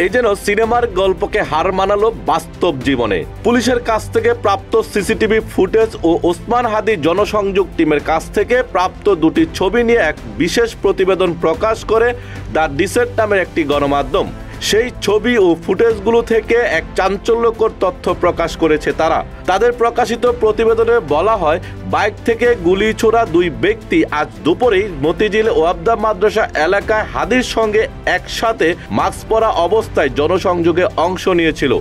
এই যেন সিনেমার গল্পকে হার মানালো বাস্তব জীবনে। পুলিশের কাছ থেকে প্রাপ্ত সিসিটিভি ফুটেজ ও ওসমান হাদি জনসংযোগ টিমের কাছ থেকে প্রাপ্ত দুটি ছবি নিয়ে এক বিশেষ প্রতিবেদন প্রকাশ করে দ্য ডিসেন্ট নামের একটি গণমাধ্যম। সেই ছবি ও ফুটেজগুলো থেকে এক চাঞ্চল্যকর তথ্য প্রকাশ করেছে তারা। তাদের প্রকাশিত প্রতিবেদনে বলা হয়, বাইক থেকে গুলি ছোড়া দুই ব্যক্তি আজ দুপুরেই মতিঝিল ওয়াবদা মাদ্রাসা এলাকায় হাদির সঙ্গে একসাথে মাস্ক পরা অবস্থায় জনসংযোগে অংশ নিয়েছিল।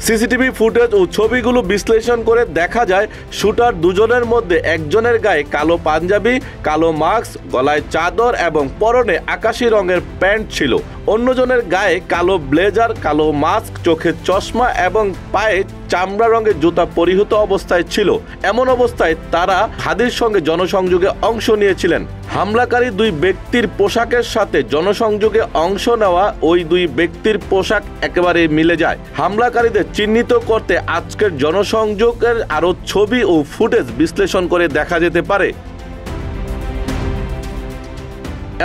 সিসিটিভি ফুটেজ ও ছবিগুলো বিশ্লেষণ করে দেখা যায়, শুটার দুজনের মধ্যে একজনের গায়ে কালো পাঞ্জাবি, কালো মাস্ক, গলায় চাদর এবং পরনে আকাশি রঙের প্যান্ট ছিল। অন্যজনের গায়ে কালো ব্লেজার, কালো মাস্ক, চোখে চশমা এবং পায়ে চামড়া রঙের জুতা পরিহিত অবস্থায় ছিল। এমন অবস্থায় তারা হাদির সঙ্গে জনসংযোগে অংশ নিয়েছিলেন। হামলাকারী দুই ব্যক্তির পোশাকের সাথে জনসংযোগে অংশ নেওয়া ওই দুই ব্যক্তির পোশাক একেবারে মিলে যায়। হামলাকারীদের চিহ্নিত করতে আজকের জনসংযোগের আরও ছবি ও ফুটেজ বিশ্লেষণ করে দেখা যেতে পারে।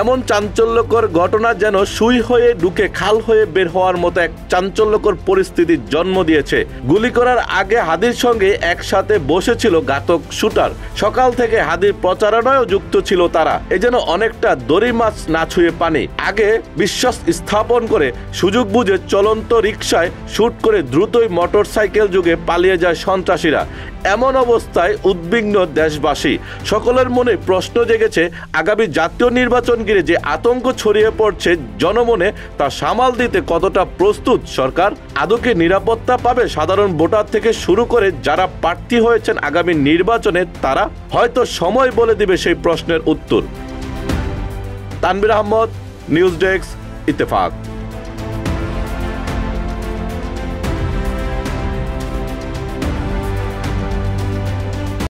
এমন চাঞ্চল্যকর ঘটনা যেন সুই হয়ে ঢুকে খাল হয়ে বের হওয়ার মতো এক চাঞ্চল্যকর পরিস্থিতির জন্ম দিয়েছে। গুলি করার আগে হাদির সঙ্গে একসাথে বসেছিল ঘাতক শুটার। সকাল থেকে হাদির প্রচারণায়ও যুক্ত ছিল তারা। এ যেন অনেকটা দড়ি মাছ না ছুঁয়ে পানি। আগে বিশ্বাস স্থাপন করে সুযোগ বুঝে চলন্ত রিকশায় শুট করে দ্রুতই মোটরসাইকেল যুগে পালিয়ে যায় সন্ত্রাসীরা। এমন অবস্থায় উদ্বিগ্ন দেশবাসী। সকলের মনে প্রশ্ন জেগেছে, আগামী জাতীয় নির্বাচন ঘিরে যে আতঙ্ক ছড়িয়ে পড়ছে জনমনে, তা সামাল দিতে কতটা প্রস্তুত সরকার? আদৌ কি নিরাপত্তা পাবে সাধারণ ভোটার থেকে শুরু করে যারা প্রার্থী হয়েছেন আগামী নির্বাচনে? তারা হয়তো সময় বলে দিবে সেই প্রশ্নের উত্তর। Tanvir Ahmed, news desk, Ittefaq.